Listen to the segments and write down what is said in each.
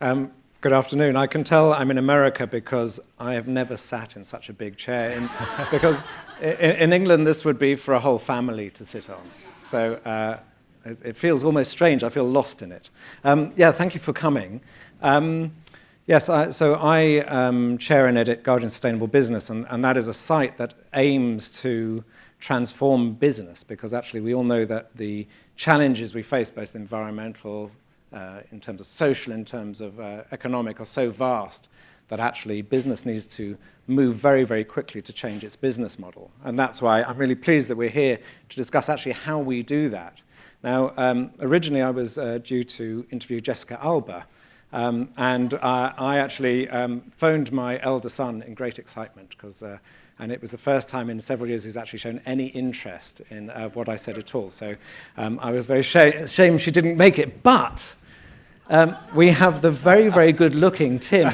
Good afternoon. I can tell I'm in America because I have never sat in such a big chair. Because in England, this would be for a whole family to sit on. So it feels almost strange. I feel lost in it. Thank you for coming. Yes, I chair and edit Guardian Sustainable Business, and that is a site that aims to transform business, because actually we all know that the challenges we face, both environmental, in terms of social, in terms of economic, are so vast that actually business needs to move very, very quickly to change its business model. And that's why I'm really pleased that we're here to discuss actually how we do that. Now, originally I was due to interview Jessica Alba, and I actually phoned my elder son in great excitement, and it was the first time in several years he's actually shown any interest in what I said at all. So I was very ashamed she didn't make it, but we have the very, very good-looking Tim,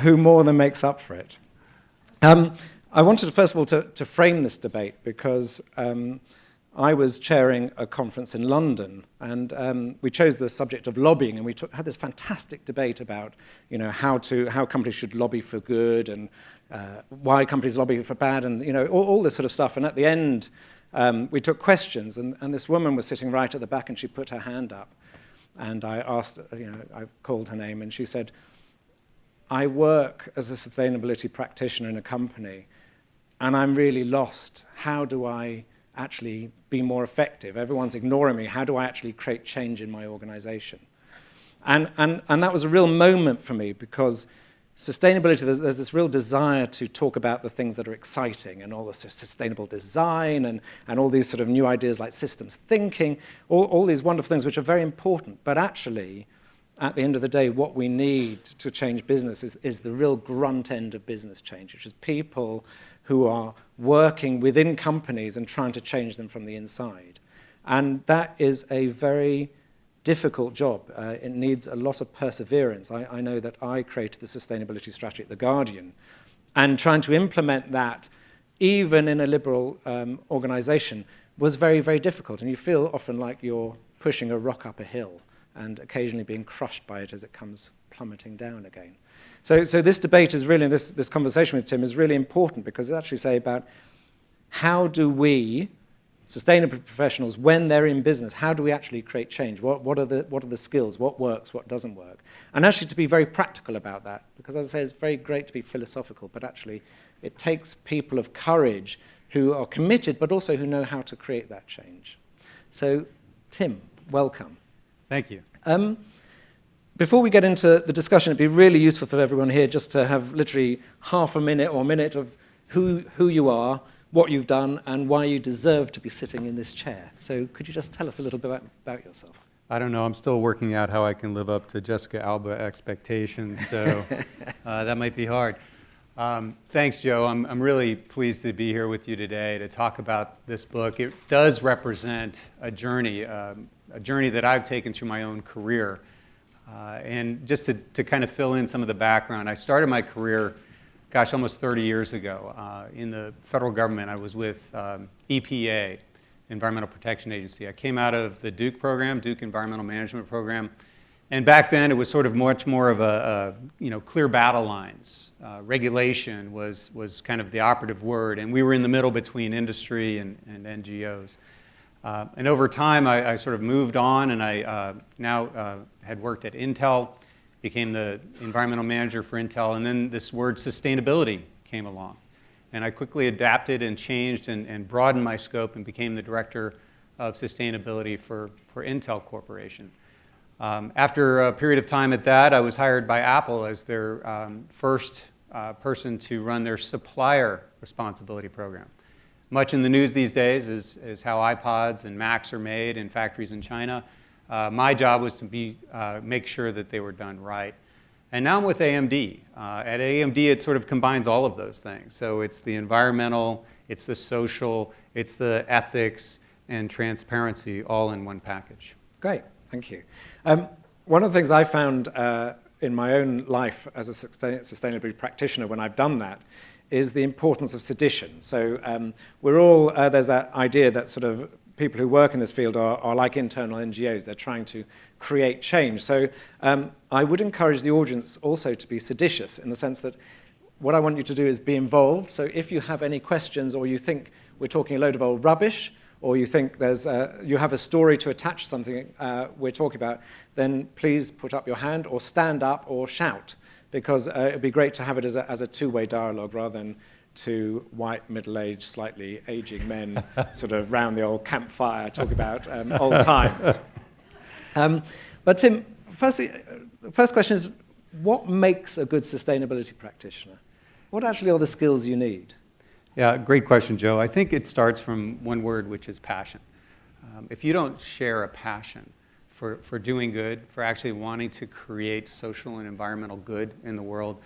who more than makes up for it. I wanted, first of all, to frame this debate because I was chairing a conference in London, and we chose the subject of lobbying, and we had this fantastic debate about, how companies should lobby for good, and why companies lobby for bad, and all this sort of stuff. And at the end, we took questions, and this woman was sitting right at the back, and she put her hand up, and I asked, I called her name, and she said, "I work as a sustainability practitioner in a company, and I'm really lost. How do I actually be more effective? Everyone's ignoring me. How do I actually create change in my organization?" And that was a real moment for me, because sustainability, there's this real desire to talk about the things that are exciting, and all the sustainable design, and all these sort of new ideas like systems thinking, all these wonderful things which are very important. But actually, at the end of the day, what we need to change business is the real grunt end of business change, which is people who are working within companies and trying to change them from the inside. And that is a very difficult job. It needs a lot of perseverance. I know that I created the sustainability strategy at The Guardian, and trying to implement that, even in a liberal organization, was very, very difficult. And you feel often like you're pushing a rock up a hill and occasionally being crushed by it as it comes plummeting down again. So this debate is really, this conversation with Tim is really important, because it's actually say about how do we, sustainable professionals, when they're in business, how do we actually create change? What are the skills? What works? What doesn't work? And actually to be very practical about that, because as I say, it's very great to be philosophical, but actually it takes people of courage who are committed, but also who know how to create that change. So Tim, welcome. Thank you. Before we get into the discussion, it'd be really useful for everyone here just to have literally half a minute or a minute of who you are, what you've done, and why you deserve to be sitting in this chair. So could you just tell us a little bit about yourself? I don't know. I'm still working out how I can live up to Jessica Alba expectations, so that might be hard. Thanks, Joe. I'm really pleased to be here with you today to talk about this book. It does represent a journey that I've taken through my own career. And just to kind of fill in some of the background, I started my career, almost 30 years ago. In the federal government, I was with EPA, Environmental Protection Agency. I came out of the Duke program, Duke Environmental Management Program. And back then, it was sort of much more of a clear battle lines. Regulation was kind of the operative word, and we were in the middle between industry and NGOs. And over time, I sort of moved on, and I now had worked at Intel, became the environmental manager for Intel, and then this word sustainability came along. And I quickly adapted and changed and broadened my scope and became the director of sustainability for Intel Corporation. After a period of time at that, I was hired by Apple as their first person to run their supplier responsibility program. Much in the news these days is how iPods and Macs are made in factories in China. My job was to make sure that they were done right. And now I'm with AMD. At AMD, it sort of combines all of those things. So it's the environmental, it's the social, it's the ethics, and transparency all in one package. Great, thank you. One of the things I found in my own life as a sustainability practitioner when I've done that is the importance of sedition. So we're all, there's that idea that sort of people who work in this field are like internal NGOs. They're trying to create change. So I would encourage the audience also to be seditious in the sense that what I want you to do is be involved. So if you have any questions or you think we're talking a load of old rubbish, or you think you have a story to attach something we're talking about, then please put up your hand or stand up or shout, because it would be great to have it as a two-way dialogue rather than two white, middle-aged, slightly aging men sort of round the old campfire talking about old times. But Tim, the first question is, what makes a good sustainability practitioner? What actually are the skills you need? Yeah, great question, Joe. I think it starts from one word, which is passion. If you don't share a passion for doing good, for actually wanting to create social and environmental good in the world,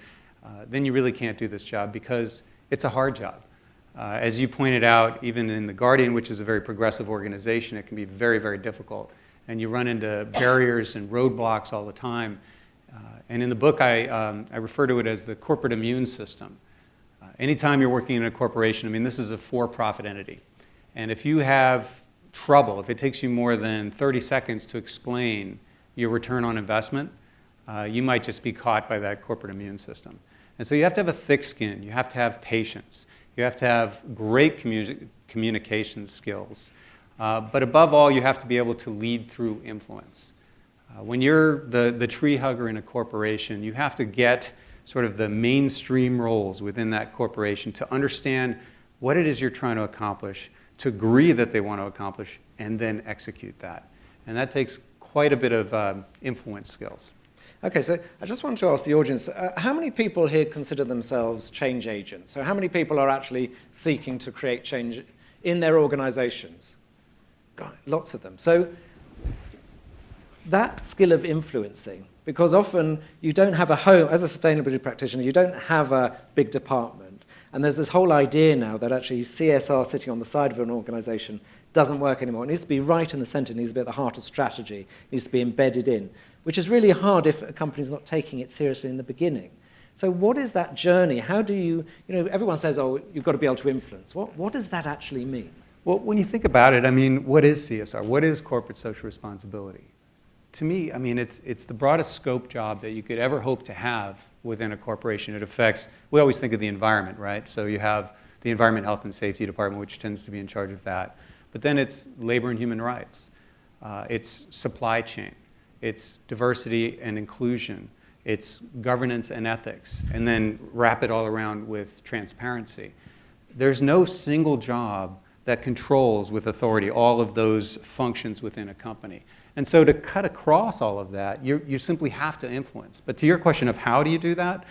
then you really can't do this job, because it's a hard job. As you pointed out, even in The Guardian, which is a very progressive organization, it can be very, very difficult. And you run into barriers and roadblocks all the time. And in the book, I refer to it as the corporate immune system. Anytime you're working in a corporation, I mean, this is a for-profit entity. And if you have trouble, if it takes you more than 30 seconds to explain your return on investment, you might just be caught by that corporate immune system. And so you have to have a thick skin. You have to have patience. You have to have great communication skills. But above all, you have to be able to lead through influence. When you're the tree hugger in a corporation, you have to get sort of the mainstream roles within that corporation to understand what it is you're trying to accomplish, to agree that they want to accomplish, and then execute that. And that takes quite a bit of influence skills. Okay, so I just want to ask the audience, how many people here consider themselves change agents? So how many people are actually seeking to create change in their organizations? God, lots of them. So that skill of influencing, because often you don't have a home, as a sustainability practitioner, you don't have a big department. And there's this whole idea now that actually CSR sitting on the side of an organization doesn't work anymore. It needs to be right in the center, it needs to be at the heart of strategy, it needs to be embedded in, which is really hard if a company's not taking it seriously in the beginning. So what is that journey? How do you everyone says, oh, you've got to be able to influence. What does that actually mean? Well, when you think about it, I mean, what is CSR? What is corporate social responsibility? To me, I mean, it's the broadest scope job that you could ever hope to have within a corporation. It affects, we always think of the environment, right? So you have the Environment, Health, and Safety Department, which tends to be in charge of that. But then it's labor and human rights. It's supply chain. It's diversity and inclusion. It's governance and ethics. And then wrap it all around with transparency. There's no single job that controls with authority all of those functions within a company. And so to cut across all of that, you simply have to influence. But to your question of how do you do that,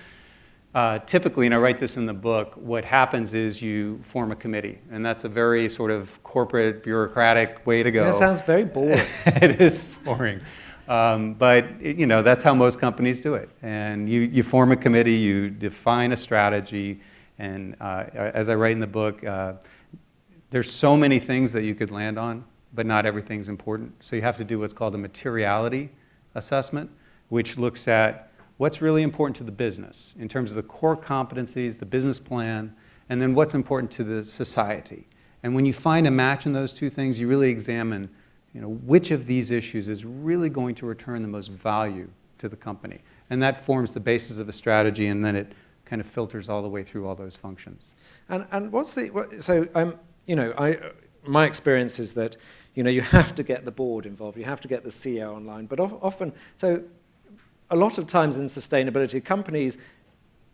typically, and I write this in the book, what happens is you form a committee. And that's a very sort of corporate, bureaucratic way to go. That sounds very boring. It is boring. But that's how most companies do it. And you form a committee, you define a strategy, and as I write in the book, there's so many things that you could land on, but not everything's important. So you have to do what's called a materiality assessment, which looks at what's really important to the business in terms of the core competencies, the business plan, and then what's important to the society. And when you find a match in those two things, you really examine which of these issues is really going to return the most value to the company. And that forms the basis of a strategy, and then it kind of filters all the way through all those functions. And my experience is that you have to get the board involved, you have to get the CEO online, but often, so a lot of times in sustainability, companies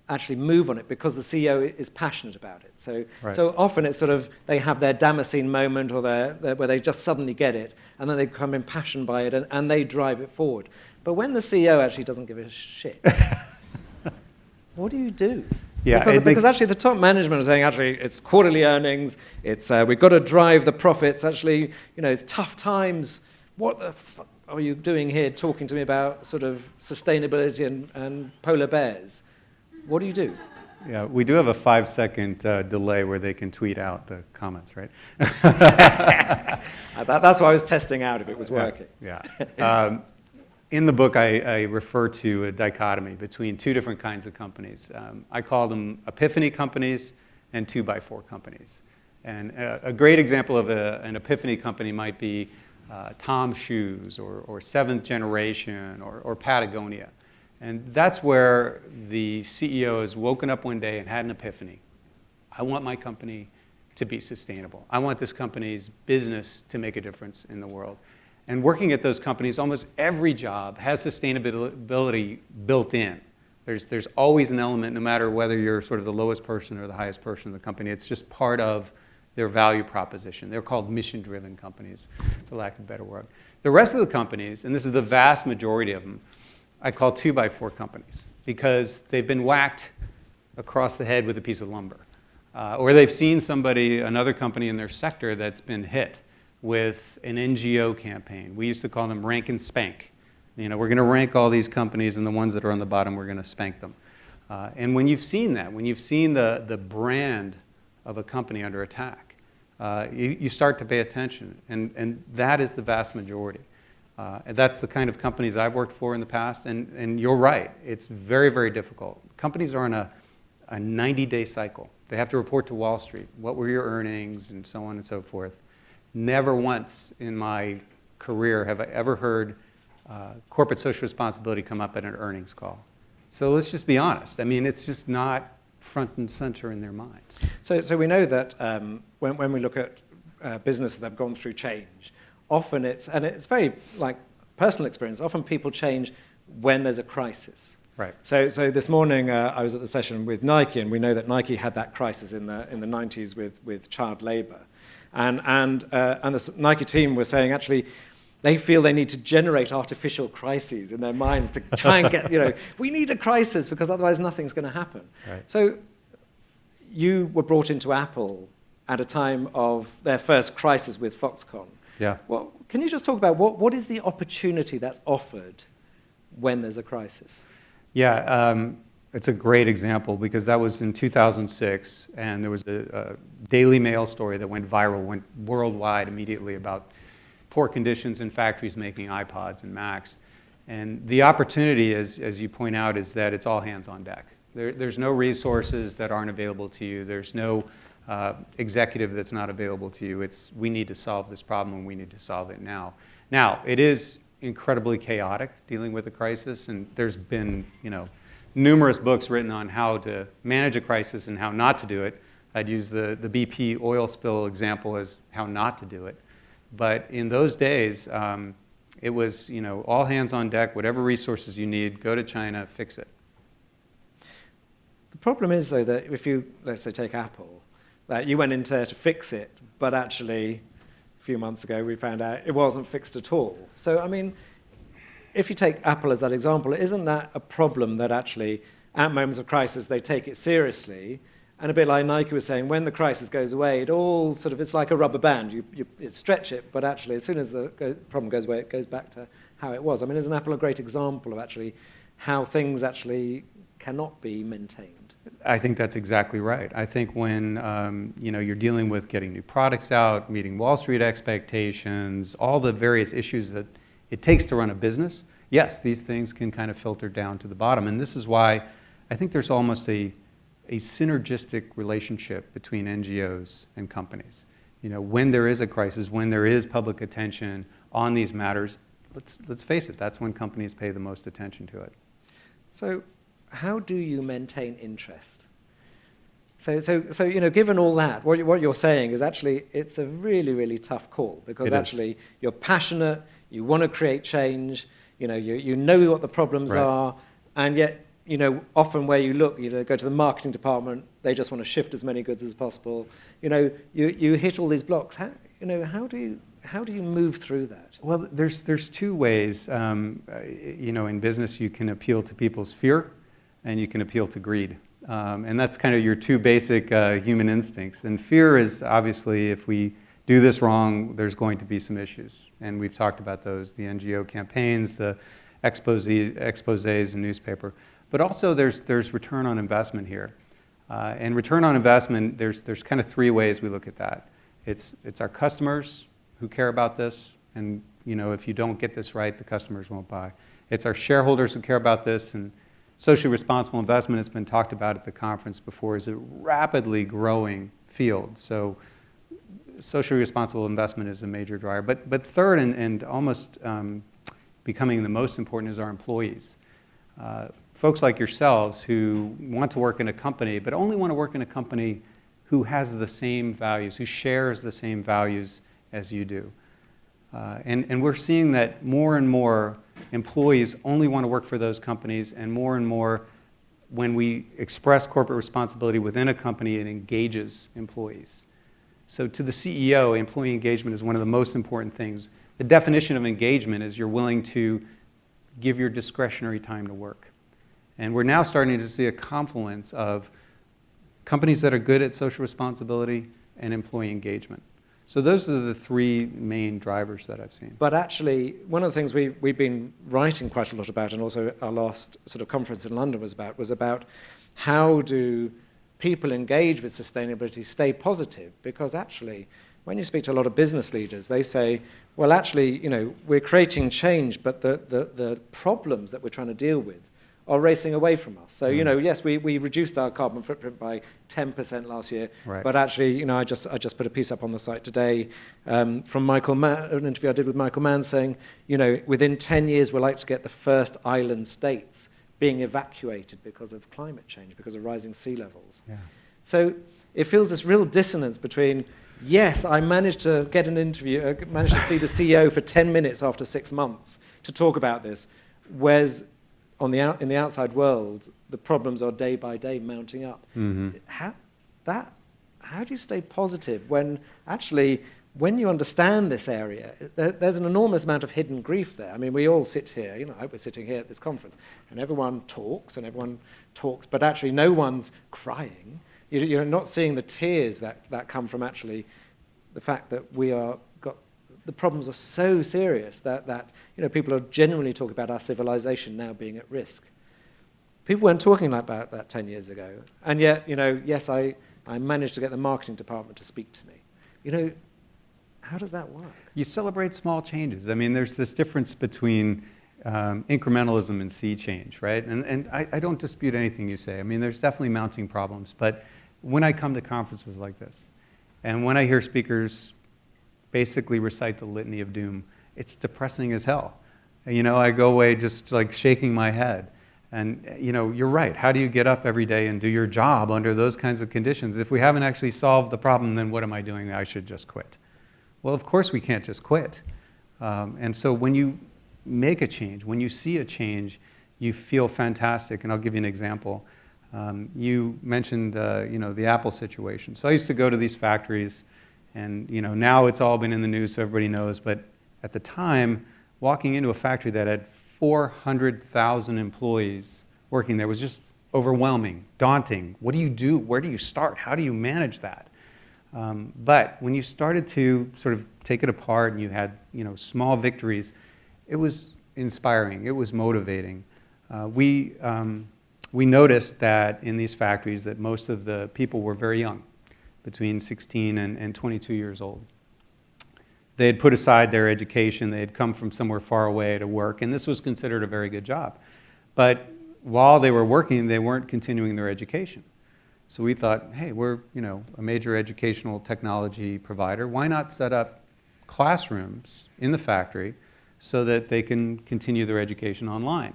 actually move on it because the CEO is passionate about it. So, right. So often it's sort of, they have their Damascene moment or where they just suddenly get it, and then they become impassioned by it, and they drive it forward. But when the CEO actually doesn't give a shit, what do you do? Yeah, because actually the top management are saying, actually, it's quarterly earnings, it's we've got to drive the profits, actually, it's tough times. What the fuck are you doing here talking to me about sort of sustainability and polar bears? What do you do? Yeah, we do have a 5-second delay where they can tweet out the comments, right? That's why I was testing out if it was working. Yeah. In the book, I refer to a dichotomy between two different kinds of companies. I call them epiphany companies and 2x4 companies. And a great example of an epiphany company might be Tom's Shoes or Seventh Generation or Patagonia. And that's where the CEO has woken up one day and had an epiphany. I want my company to be sustainable. I want this company's business to make a difference in the world. And working at those companies, almost every job has sustainability built in. There's always an element, no matter whether you're sort of the lowest person or the highest person in the company. It's just part of their value proposition. They're called mission-driven companies, for lack of a better word. The rest of the companies, and this is the vast majority of them, I call 2x4 companies because they've been whacked across the head with a piece of lumber. Or they've seen another company in their sector that's been hit with an NGO campaign. We used to call them rank and spank. We're going to rank all these companies, and the ones that are on the bottom, we're going to spank them. And when you've seen that, when you've seen the brand of a company under attack, you start to pay attention, and that is the vast majority. And that's the kind of companies I've worked for in the past, and you're right, it's very, very difficult. Companies are on a 90-day cycle. They have to report to Wall Street. What were your earnings, and so on and so forth. Never once in my career have I ever heard corporate social responsibility come up at an earnings call. So let's just be honest. I mean, it's just not front and center in their minds. So we know that when we look at businesses that have gone through change, often it's very like personal experience, often people change when there's a crisis. Right. So this morning I was at the session with Nike, and we know that Nike had that crisis in the 90s with child labor. And the Nike team was saying actually they feel they need to generate artificial crises in their minds to try and get, we need a crisis because otherwise nothing's going to happen. Right. So you were brought into Apple at a time of their first crisis with Foxconn. Yeah. Well, can you just talk about what is the opportunity that's offered when there's a crisis? Yeah, it's a great example because that was in 2006, and there was a Daily Mail story that went viral, went worldwide immediately about poor conditions in factories making iPods and Macs. And the opportunity, as you point out, is that it's all hands on deck. There's no resources that aren't available to you. There's no executive that's not available to you. We need to solve this problem, and we need to solve it now. Now, it is incredibly chaotic dealing with a crisis, and there's been numerous books written on how to manage a crisis and how not to do it. I'd use the BP oil spill example as how not to do it. But in those days, it was all hands on deck, whatever resources you need, go to China, fix it. The problem is, though, that if you, let's say, take Apple, that you went in there to fix it, but actually a few months ago we found out it wasn't fixed at all. So, I mean, if you take Apple as that example, isn't that a problem that actually at moments of crisis they take it seriously? And a bit like Nike was saying, when the crisis goes away, it's like a rubber band. You stretch it, but actually as soon as the problem goes away, it goes back to how it was. I mean, isn't Apple a great example of actually how things actually cannot be maintained? I think that's exactly right. I think when you're dealing with getting new products out, meeting Wall Street expectations, all the various issues that it takes to run a business, yes, these things can kind of filter down to the bottom. And this is why I think there's almost a synergistic relationship between NGOs and companies. When there is a crisis, when there is public attention on these matters, let's face it, that's when companies pay the most attention to it. So how do you maintain interest? So given all that, what you're saying is actually it's a really, really tough call because actually you're passionate, you want to create change, you know what the problems are, and yet often where you look, go to the marketing department, they just want to shift as many goods as possible. You hit all these blocks. How do you move through that? Well, there's two ways. In business, you can appeal to people's fear, and you can appeal to greed. And that's kind of your two basic human instincts. And fear is obviously, if we do this wrong, there's going to be some issues. And we've talked about those, the NGO campaigns, the exposés in newspaper. But also there's return on investment here. And return on investment, there's kind of three ways we look at that. It's our customers who care about this, and if you don't get this right, the customers won't buy. It's our shareholders who care about this, and socially responsible investment has been talked about at the conference before is a rapidly growing field. So socially responsible investment is a major driver. But third, and almost becoming the most important, is our employees. Folks like yourselves who want to work in a company, but only want to work in a company who has the same values, who shares the same values as you do. And we're seeing that more and more employees only want to work for those companies, and more when we express corporate responsibility within a company, it engages employees. So to the CEO, employee engagement is one of the most important things. The definition of engagement is you're willing to give your discretionary time to work. And we're now starting to see a confluence of companies that are good at social responsibility and employee engagement. So those are the three main drivers that I've seen. But actually, one of the things we've been writing quite a lot about, and also our last sort of conference in London was about how do people engage with sustainability, stay positive? Because actually, when you speak to a lot of business leaders, they say, well, actually, we're creating change, but the problems that we're trying to deal with are racing away from us. So, yes, we reduced our carbon footprint by 10% last year, right. But actually, I just put a piece up on the site today from Michael Mann, an interview I did with Michael Mann, saying, within 10 years, we're like to get the first island states being evacuated because of climate change, because of rising sea levels. Yeah. So it feels this real dissonance between, yes, I managed to get an interview, managed to see the CEO for 10 minutes after 6 months to talk about this, whereas in the outside world, the problems are day by day mounting up. Mm-hmm. How do you stay positive when actually, when you understand this area, there's an enormous amount of hidden grief there. I mean, we all sit here, I hope we're sitting here at this conference, and everyone talks, but actually no one's crying. You're not seeing the tears that come from actually the fact that the problems are so serious that people are genuinely talking about our civilization now being at risk. People weren't talking about that 10 years ago. And yet, yes, I managed to get the marketing department to speak to me. How does that work? You celebrate small changes. I mean, there's this difference between incrementalism and sea change, right? And I don't dispute anything you say. I mean, there's definitely mounting problems. But when I come to conferences like this, and when I hear speakers basically recite the litany of doom, it's depressing as hell. I go away just like shaking my head. And you're right. How do you get up every day and do your job under those kinds of conditions? If we haven't actually solved the problem, then what am I doing? I should just quit. Well, of course we can't just quit. And so when you make a change, when you see a change, you feel fantastic. And I'll give you an example. You mentioned the Apple situation. So I used to go to these factories, and now it's all been in the news, so everybody knows. But at the time, walking into a factory that had 400,000 employees working there was just overwhelming, daunting. What do you do? Where do you start? How do you manage that? But when you started to sort of take it apart and you had small victories, it was inspiring. It was motivating. We noticed that in these factories that most of the people were very young, between 16 and 22 years old. They had put aside their education. They had come from somewhere far away to work, and this was considered a very good job. But while they were working, they weren't continuing their education. So we thought, hey, we're a major educational technology provider. Why not set up classrooms in the factory so that they can continue their education online?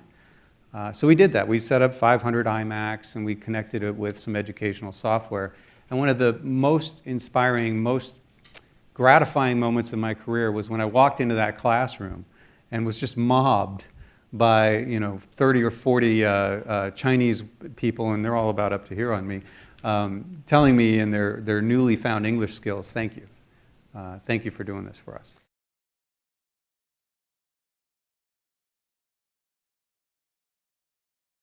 So we did that. We set up 500 iMacs, and we connected it with some educational software. And one of the most inspiring, most gratifying moments of my career was when I walked into that classroom and was just mobbed by 30 or 40 Chinese people, and they're all about up to here on me, telling me in their newly found English skills, thank you. Thank you for doing this for us.